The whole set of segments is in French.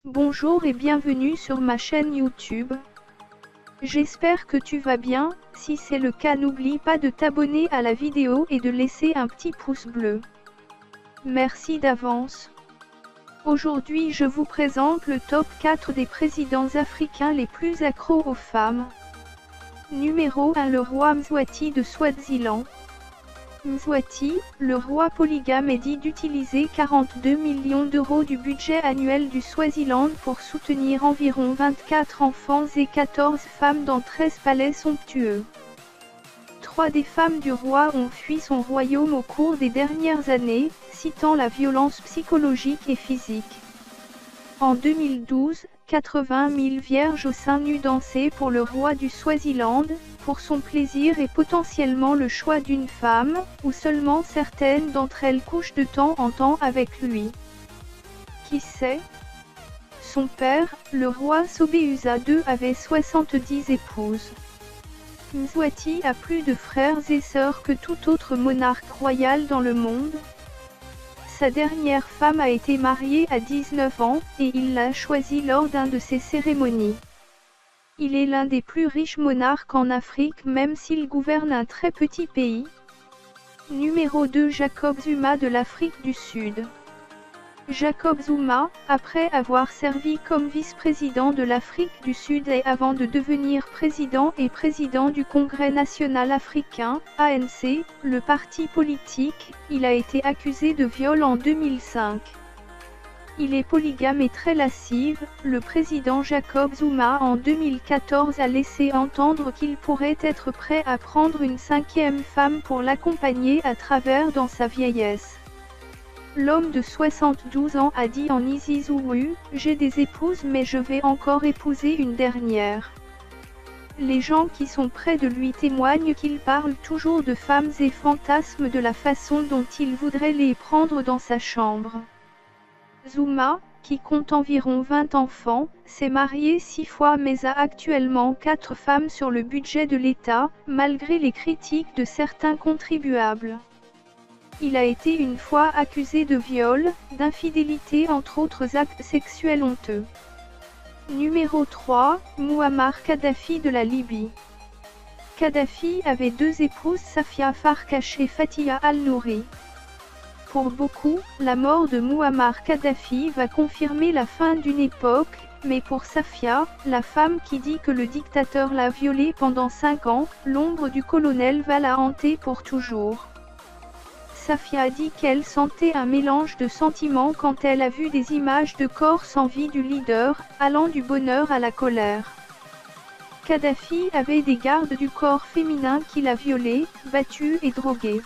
Bonjour et bienvenue sur ma chaîne YouTube. J'espère que tu vas bien, si c'est le cas n'oublie pas de t'abonner à la vidéo et de laisser un petit pouce bleu. Merci d'avance. Aujourd'hui je vous présente le top 4 des présidents africains les plus accros aux femmes. Numéro 1 Le roi Mswati de Swaziland. Mswati, le roi polygame est dit d'utiliser 42 millions d'euros du budget annuel du Swaziland pour soutenir environ 24 enfants et 14 femmes dans 13 palais somptueux. 3 des femmes du roi ont fui son royaume au cours des dernières années, citant la violence psychologique et physique. En 2012, 80 000 vierges au sein nu dansaient pour le roi du Swaziland, pour son plaisir et potentiellement le choix d'une femme, ou seulement certaines d'entre elles couchent de temps en temps avec lui. Qui sait? Son père, le roi Sobeusa II, avait 70 épouses. Mswati a plus de frères et sœurs que tout autre monarque royal dans le monde. Sa dernière femme a été mariée à 19 ans, et il l'a choisie lors d'une de ses cérémonies. Il est l'un des plus riches monarques en Afrique même s'il gouverne un très petit pays. Numéro 2 Jacob Zuma de l'Afrique du Sud. Jacob Zuma, après avoir servi comme vice-président de l'Afrique du Sud et avant de devenir président et président du Congrès national africain, ANC, le parti politique, il a été accusé de viol en 2005. Il est polygame et très lascive. Le président Jacob Zuma en 2014 a laissé entendre qu'il pourrait être prêt à prendre une 5e femme pour l'accompagner à travers dans sa vieillesse. L'homme de 72 ans a dit en isiZulu, « J'ai des épouses mais je vais encore épouser une dernière ». Les gens qui sont près de lui témoignent qu'il parle toujours de femmes et fantasme de la façon dont il voudrait les prendre dans sa chambre. Zuma, qui compte environ 20 enfants, s'est marié 6 fois mais a actuellement 4 femmes sur le budget de l'État, malgré les critiques de certains contribuables. Il a été une fois accusé de viol, d'infidélité entre autres actes sexuels honteux. Numéro 3, Mouammar Kadhafi de la Libye. Kadhafi avait 2 épouses Safia Farkash et Fatia Al-Nouri. Pour beaucoup, la mort de Mouammar Kadhafi va confirmer la fin d'une époque, mais pour Safia, la femme qui dit que le dictateur l'a violée pendant 5 ans, l'ombre du colonel va la hanter pour toujours. Safia a dit qu'elle sentait un mélange de sentiments quand elle a vu des images de corps sans vie du leader, allant du bonheur à la colère. Kadhafi avait des gardes du corps féminin qu'il a violés, battus et drogués.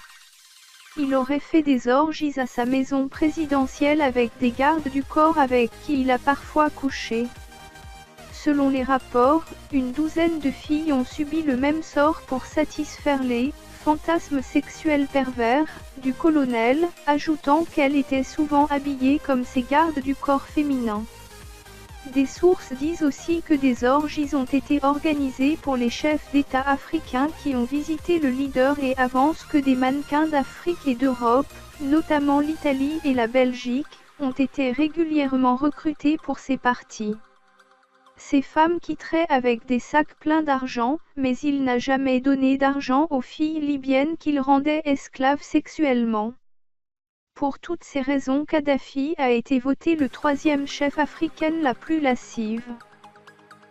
Il aurait fait des orgies à sa maison présidentielle avec des gardes du corps avec qui il a parfois couché. Selon les rapports, une douzaine de filles ont subi le même sort pour satisfaire les fantasmes sexuels pervers du colonel, ajoutant qu'elle était souvent habillée comme ses gardes du corps féminin. Des sources disent aussi que des orgies ont été organisées pour les chefs d'État africains qui ont visité le leader et avancent que des mannequins d'Afrique et d'Europe, notamment l'Italie et la Belgique, ont été régulièrement recrutés pour ces parties. Ces femmes quitteraient avec des sacs pleins d'argent, mais il n'a jamais donné d'argent aux filles libyennes qu'il rendait esclaves sexuellement. Pour toutes ces raisons Kadhafi a été voté le 3e chef africain la plus lascive.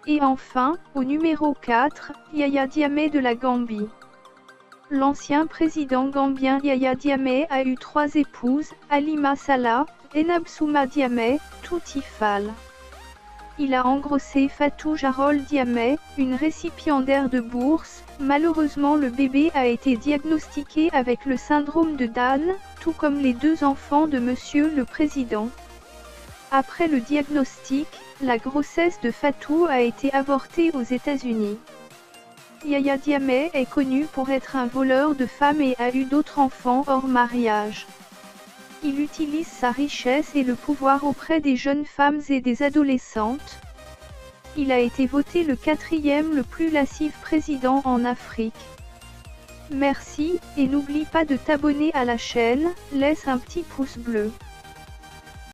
Et enfin, au numéro 4, Yaya Jammeh de la Gambie. L'ancien président gambien Yaya Jammeh a eu 3 épouses, Halima Saleh, Enabsouma Jammeh, Touti Fall. Il a engrossé Fatou Jarol Jammeh, une récipiendaire de bourse. Malheureusement le bébé a été diagnostiqué avec le syndrome de Down, tout comme les 2 enfants de Monsieur le Président. Après le diagnostic, la grossesse de Fatou a été avortée aux États-Unis. Yaya Jammeh est connu pour être un voleur de femmes et a eu d'autres enfants hors mariage. Il utilise sa richesse et le pouvoir auprès des jeunes femmes et des adolescentes. Il a été voté le 4e le plus lascif président en Afrique. Merci, et n'oublie pas de t'abonner à la chaîne, laisse un petit pouce bleu.